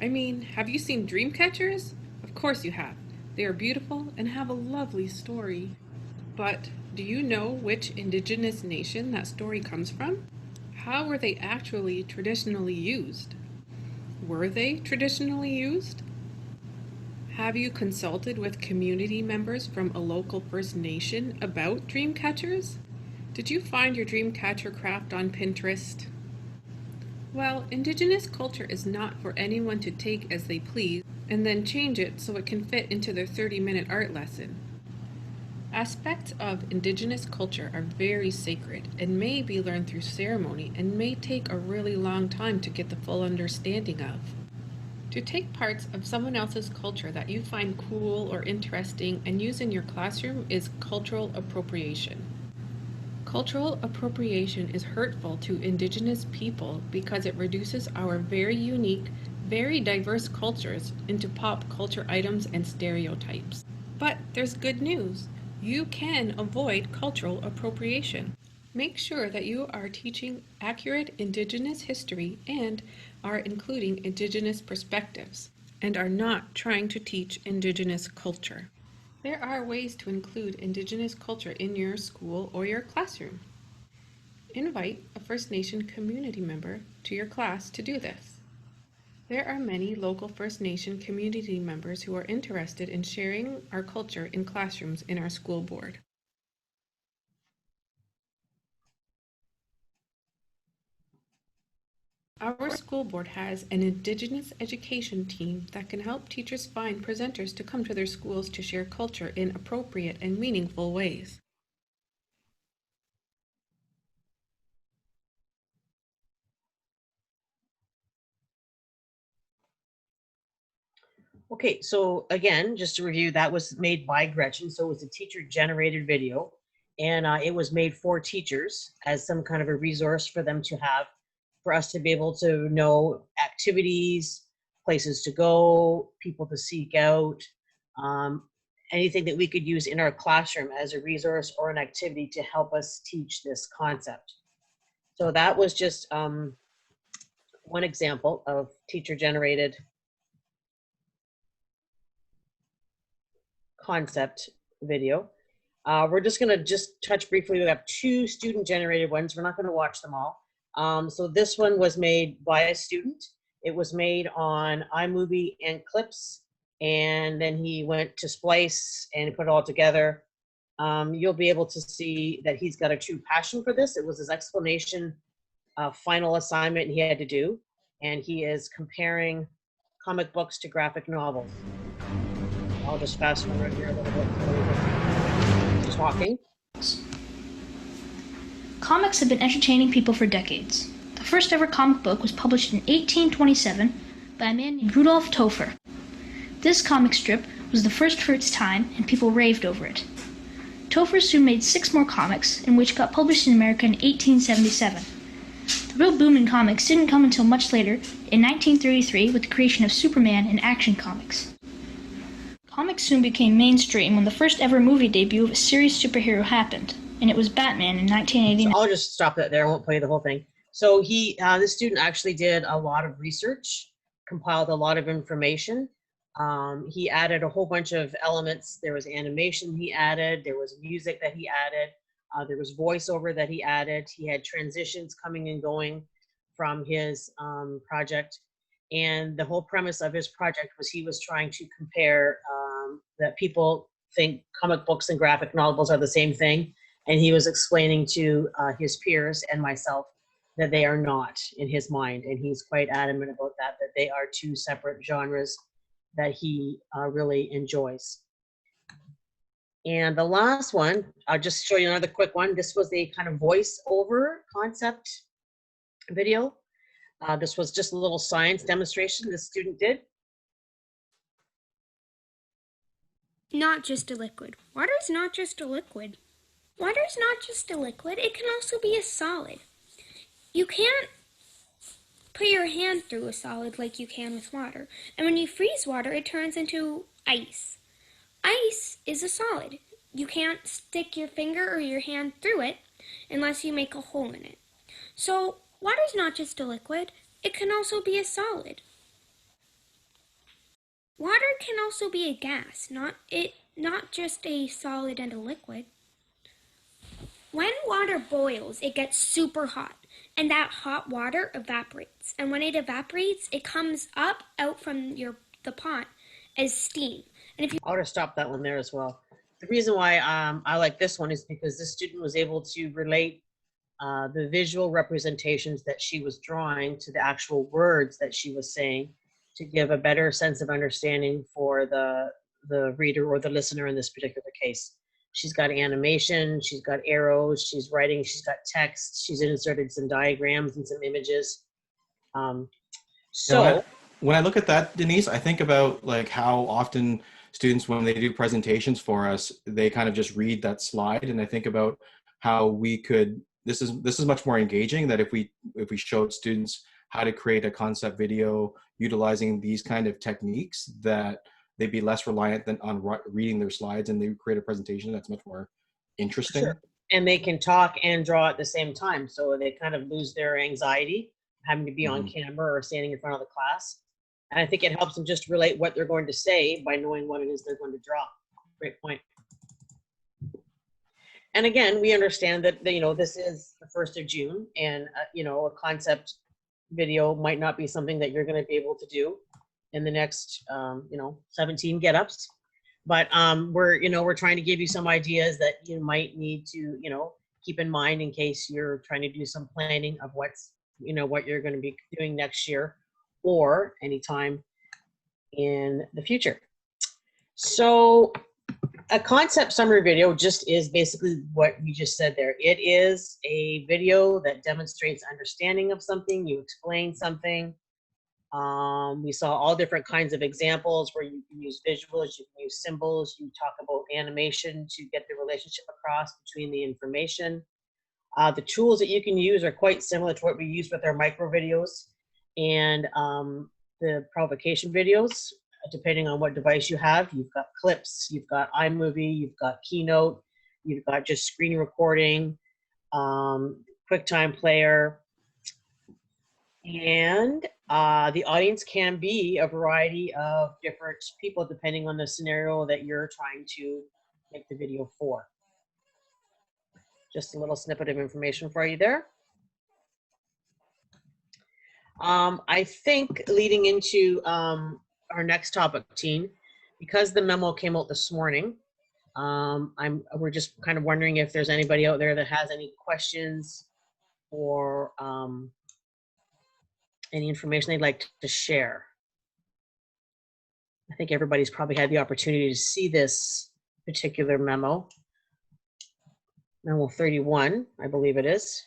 Speaker 5: I mean, have you seen dream catchers? Of course you have. They are beautiful and have a lovely story. But do you know which Indigenous nation that story comes from? How were they actually traditionally used? Were they traditionally used? Have you consulted with community members from a local First Nation about dream catchers? Did you find your dream catcher craft on Pinterest? Well, Indigenous culture is not for anyone to take as they please and then change it so it can fit into their 30-minute art lesson. Aspects of Indigenous culture are very sacred and may be learned through ceremony and may take a really long time to get the full understanding of. To take parts of someone else's culture that you find cool or interesting and use in your classroom is cultural appropriation. Cultural appropriation is hurtful to Indigenous people because it reduces our very unique, very diverse cultures into pop culture items and stereotypes. But there's good news. You can avoid cultural appropriation. Make sure that you are teaching accurate Indigenous history and are including Indigenous perspectives and are not trying to teach Indigenous culture. There are ways to include Indigenous culture in your school or your classroom. Invite a First Nation community member to your class to do this. There are many local First Nation community members who are interested in sharing our culture in classrooms in our school board. Our school board has an Indigenous education team that can help teachers find presenters to come to their schools to share culture in appropriate and meaningful ways.
Speaker 2: Okay, so again, just to review, that was made by Gretchen. So it was a teacher-generated video, and it was made for teachers as some kind of a resource for them to have, for us to be able to know activities, places to go, people to seek out, anything that we could use in our classroom as a resource or an activity to help us teach this concept. So that was just one example of teacher-generated concept video. We're just going to just touch briefly. We have 2 student generated ones. We're not going to watch them all. So this one was made by a student. It was made on iMovie and Clips, and then he went to Splice and put it all together. You'll be able to see that he's got a true passion for this. It was his explanation final assignment he had to do, and he is comparing comic books to graphic novels. I'll just fast forward here a little bit. Talking.
Speaker 6: Comics have been entertaining people for decades. The first ever comic book was published in 1827 by a man named Rudolf Topher. This comic strip was the first for its time, and people raved over it. Topher soon made 6 more comics, and which got published in America in 1877. The real boom in comics didn't come until much later, in 1933, with the creation of Superman and Action Comics. Comics soon became mainstream when the first ever movie debut of a serious superhero happened, and it was Batman in 1989.
Speaker 2: So I'll just stop that there. I won't play the whole thing. So this student actually did a lot of research, compiled a lot of information. He added a whole bunch of elements. There was animation he added. There was music that he added. There was voiceover that he added. He had transitions coming and going from his project. And the whole premise of his project was he was trying to compare that people think comic books and graphic novels are the same thing. And he was explaining to his peers and myself that they are not in his mind. And he's quite adamant about that, that they are 2 separate genres that he really enjoys. And the last one, I'll just show you another quick one. This was a kind of voice-over concept video. This was just a little science demonstration the student did.
Speaker 7: Not just a liquid. Water is not just a liquid. Water is not just a liquid, it can also be a solid. You can't put your hand through a solid like you can with water. And when you freeze water, it turns into ice. Ice is a solid. You can't stick your finger or your hand through it unless you make a hole in it. So water is not just a liquid, it can also be a solid. Water can also be a gas, not just a solid and a liquid. When water boils, it gets super hot, and that hot water evaporates. And when it evaporates, it comes up out from the pot as steam. And if you
Speaker 2: I'll just stop that one there as well. The reason why I like this one is because this student was able to relate the visual representations that she was drawing to the actual words that she was saying to give a better sense of understanding for the reader or the listener in this particular case. She's got animation, she's got arrows, she's writing, she's got text, she's inserted some diagrams and some images. So
Speaker 1: when I look at that, Denise, I think about like how often students, when they do presentations for us, they kind of just read that slide, and I think about how we could. This is much more engaging. That if we showed students how to create a concept video utilizing these kind of techniques, that they'd be less reliant than on reading their slides, and they create a presentation that's much more interesting.
Speaker 2: Sure. And they can talk and draw at the same time, so they kind of lose their anxiety having to be on camera or standing in front of the class. And I think it helps them just relate what they're going to say by knowing what it is they're going to draw. Great point. And again, we understand that, you know, this is the 1st of June, and you know, a concept video might not be something that you're going to be able to do in the next, you know, 17 get-ups. But we're trying to give you some ideas that you might need to, you know, keep in mind in case you're trying to do some planning of what's, you know, what you're going to be doing next year or anytime in the future. So a concept summary video just is basically what you just said there. It is a video that demonstrates understanding of something, you explain something. We saw all different kinds of examples where you can use visuals, you can use symbols, you talk about animation to get the relationship across between the information. The tools that you can use are quite similar to what we use with our micro videos and the provocation videos, depending on what device you have. You've got clips, you've got iMovie, you've got Keynote, you've got just screen recording, QuickTime Player, and the audience can be a variety of different people depending on the scenario that you're trying to make the video for. Just a little snippet of information for you there. I think leading into our next topic, Teen, because the memo came out this morning, we're just kind of wondering if there's anybody out there that has any questions or any information they'd like to share. I think everybody's probably had the opportunity to see this particular memo. Memo 31, I believe it is.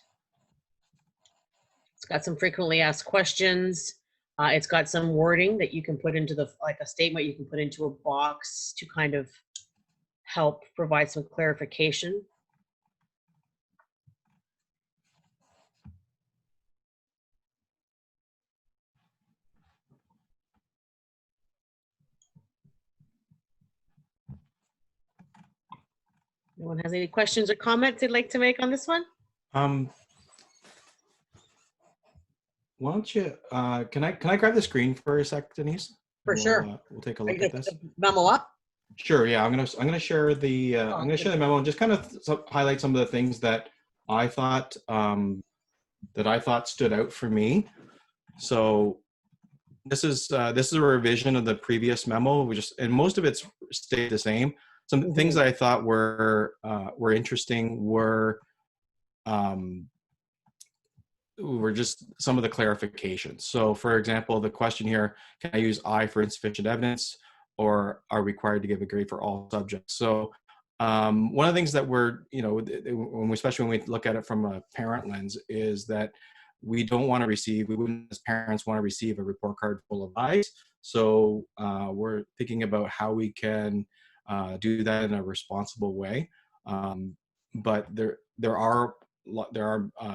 Speaker 2: It's got some frequently asked questions. It's got some wording that you can put into like a statement you can put into a box to kind of help provide some clarification. Anyone has any questions or comments they'd like to make on this one?
Speaker 1: Why don't you, can I grab the screen for a sec, Denise?
Speaker 2: For sure.
Speaker 1: We'll take a look at this.
Speaker 2: Memo up?
Speaker 1: Sure. Yeah, I'm gonna share the memo and just kind of highlight some of the things that I thought stood out for me. So this is a revision of the previous memo. And most of it's stayed the same. Some things that I thought were interesting were just some of the clarifications. So for example, the question here, can I use I for insufficient evidence, or are required to give a grade for all subjects? So one of the things that we're, especially when we look at it from a parent lens, is that we wouldn't as parents want to receive a report card full of I's. So we're thinking about how we can do that in a responsible way. But there are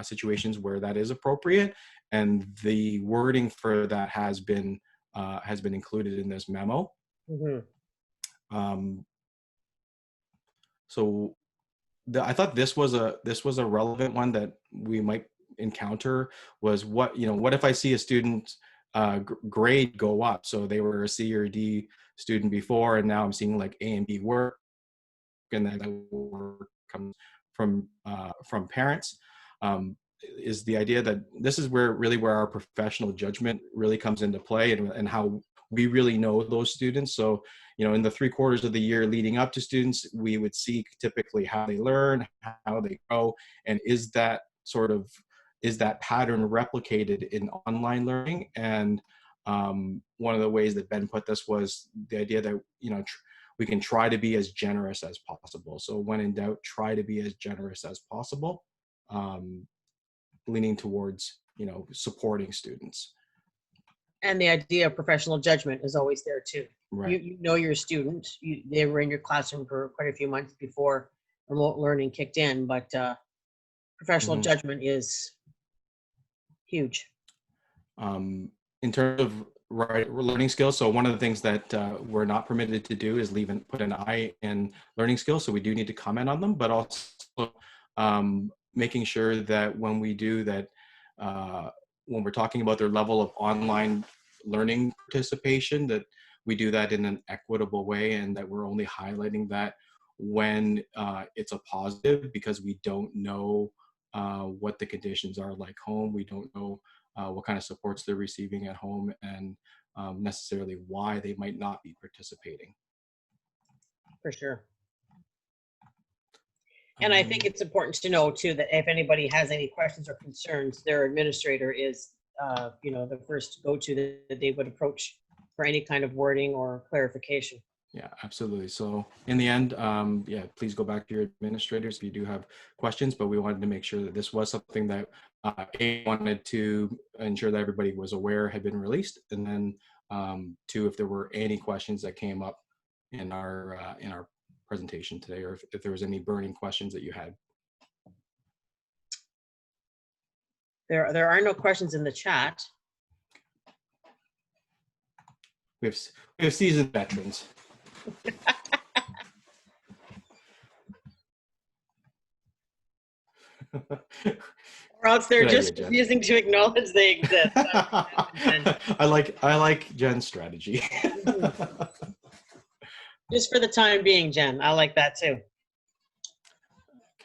Speaker 1: situations where that is appropriate, and the wording for that has been included in this memo. So I thought this was a relevant one that we might encounter, was what if I see a student grade go up? So they were a C or D student before, and now I'm seeing like A and B work, and then that work comes from parents. Is the idea that this is where our professional judgment really comes into play, and how we really know those students. So, in the 3 quarters of the year leading up to students, we would see typically how they learn, how they grow, and is that pattern replicated in online learning? And one of the ways that Ben put this was the idea that, we can try to be as generous as possible. So when in doubt, try to be as generous as possible, leaning towards, you know, supporting students.
Speaker 2: And the idea of professional judgment is always there too.
Speaker 1: Right.
Speaker 2: You know your student. They were in your classroom for quite a few months before remote learning kicked in, but professional judgment is huge.
Speaker 1: In terms of learning skills, so one of the things that we're not permitted to do is put an I in learning skills. So we do need to comment on them, but also making sure that when we do that, when we're talking about their level of online learning participation, that we do that in an equitable way, and that we're only highlighting that when it's a positive, because we don't know what the conditions are like home. We don't know what kind of supports they're receiving at home, and necessarily why they might not be participating.
Speaker 2: For sure. And I think it's important to know too that if anybody has any questions or concerns, their administrator is, you know, the first go-to that they would approach for any kind of wording or clarification.
Speaker 1: Yeah, absolutely. So in the end, yeah, please go back to your administrators if you do have questions, but we wanted to make sure that this was something that wanted to ensure that everybody was aware had been released. And then two, if there were any questions that came up in our presentation today, or if there was any burning questions that you had.
Speaker 2: There are no questions in the chat.
Speaker 1: We have seasoned veterans.
Speaker 2: Or else they're just refusing to acknowledge they exist.
Speaker 1: I like Jen's strategy.
Speaker 2: Just for the time being, Jen. I like that too.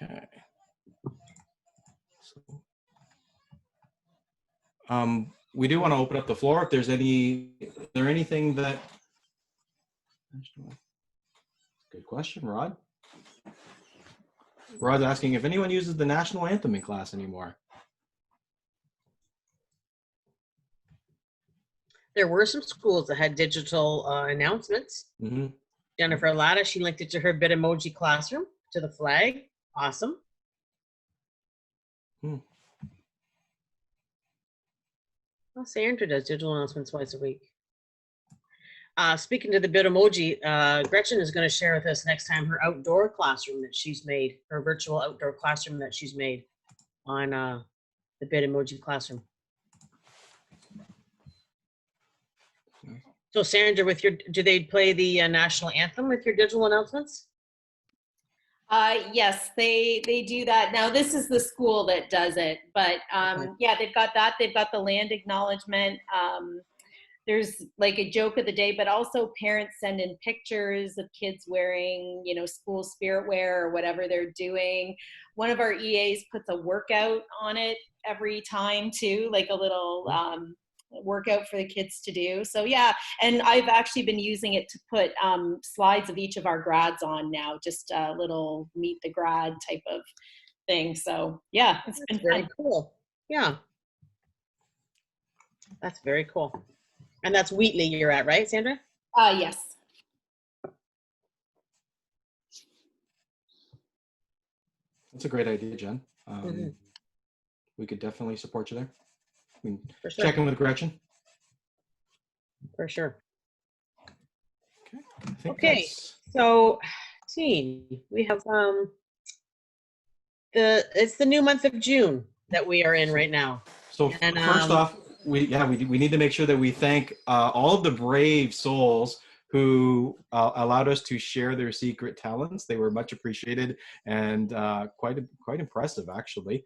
Speaker 1: Okay. We do want to open up the floor. If there's anything that. Good question, Rod. Rod's asking if anyone uses the national anthem in class anymore.
Speaker 2: There were some schools that had digital announcements.
Speaker 1: Mm-hmm.
Speaker 2: Jennifer Latta, she linked it to her Bitmoji classroom, to the flag. Awesome. Well, Sandra does digital announcements twice a week. Speaking to the Bitmoji, Gretchen is going to share with us next time her outdoor classroom that she's made, her virtual outdoor classroom that she's made on the Bitmoji classroom. So Sandra, do they play the national anthem with your digital announcements?
Speaker 8: Yes, they do that. Now this is the school that does it, but yeah, they've got that. They've got the land acknowledgement. There's like a joke of the day, but also parents send in pictures of kids wearing, you know, school spirit wear or whatever they're doing. One of our EAs puts a workout on it every time too, like a little workout for the kids to do. So yeah, and I've actually been using it to put slides of each of our grads on now, just a little meet the grad type of thing. So yeah, it's been
Speaker 2: very
Speaker 8: fun.
Speaker 2: Cool. Yeah, that's very cool. And that's Wheatley you're at, right, Sandra?
Speaker 8: Yes.
Speaker 1: That's a great idea, Jen. We could definitely support you there.
Speaker 2: For sure.
Speaker 1: Check in with Gretchen.
Speaker 2: For sure.
Speaker 1: Okay.
Speaker 2: Okay. So, team, we have it's the new month of June that we are in right now.
Speaker 1: So first off, we need to make sure that we thank all of the brave souls who allowed us to share their secret talents. They were much appreciated and quite impressive, actually.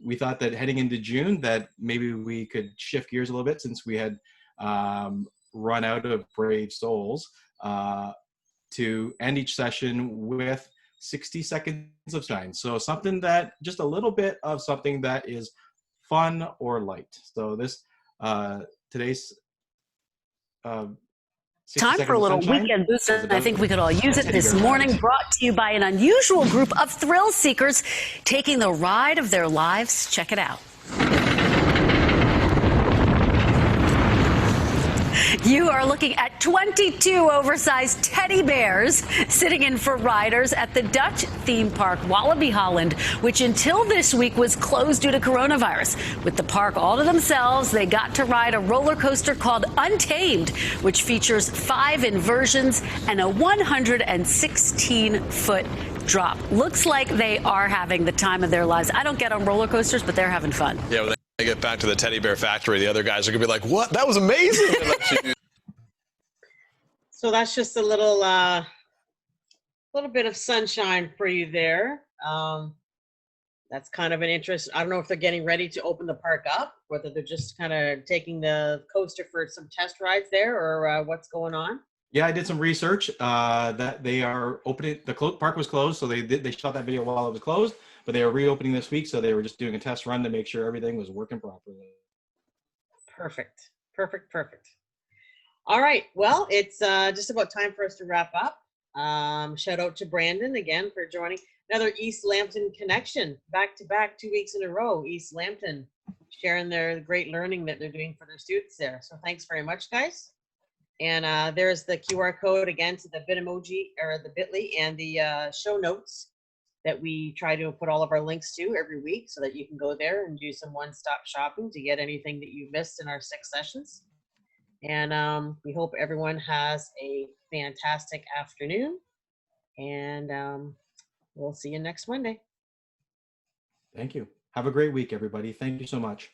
Speaker 1: We thought that heading into June that maybe we could shift gears a little bit, since we had run out of brave souls, to end each session with 60 seconds of shine. So something that, just a little bit of something that is fun or light. So this today's
Speaker 9: time for a little weekend boost. I think we could all use it this morning. Brought to you by an unusual group of thrill seekers taking the ride of their lives. Check it out. You are looking at 22 oversized teddy bears sitting in for riders at the Dutch theme park Wallaby Holland, which until this week was closed due to coronavirus. With the park all to themselves, they got to ride a roller coaster called Untamed, which features 5 inversions and a 116-foot drop. Looks like they are having the time of their lives. I don't get on roller coasters, but they're having fun.
Speaker 10: Yeah, when they get back to the teddy bear factory, the other guys are gonna be like, "What? That was amazing!"
Speaker 2: So that's just a little bit of sunshine for you there. That's kind of an interest. I don't know if they're getting ready to open the park up, whether they're just kind of taking the coaster for some test rides there, or what's going on.
Speaker 1: Yeah, I did some research that they are opening. The park was closed, so they shot that video while it was closed, but they are reopening this week, so they were just doing a test run to make sure everything was working properly.
Speaker 2: Perfect. All right, well, it's just about time for us to wrap up. Shout out to Brandon again for joining. Another East Lambton connection, back to back, 2 weeks in a row. East Lambton sharing their great learning that they're doing for their students there. So thanks very much, guys. And there's the QR code again to the Bitmoji or the Bitly and the show notes that we try to put all of our links to every week, so that you can go there and do some one-stop shopping to get anything that you missed in our 6 sessions. And we hope everyone has a fantastic afternoon, and we'll see you next Monday.
Speaker 1: Thank you. Have a great week, everybody. Thank you so much.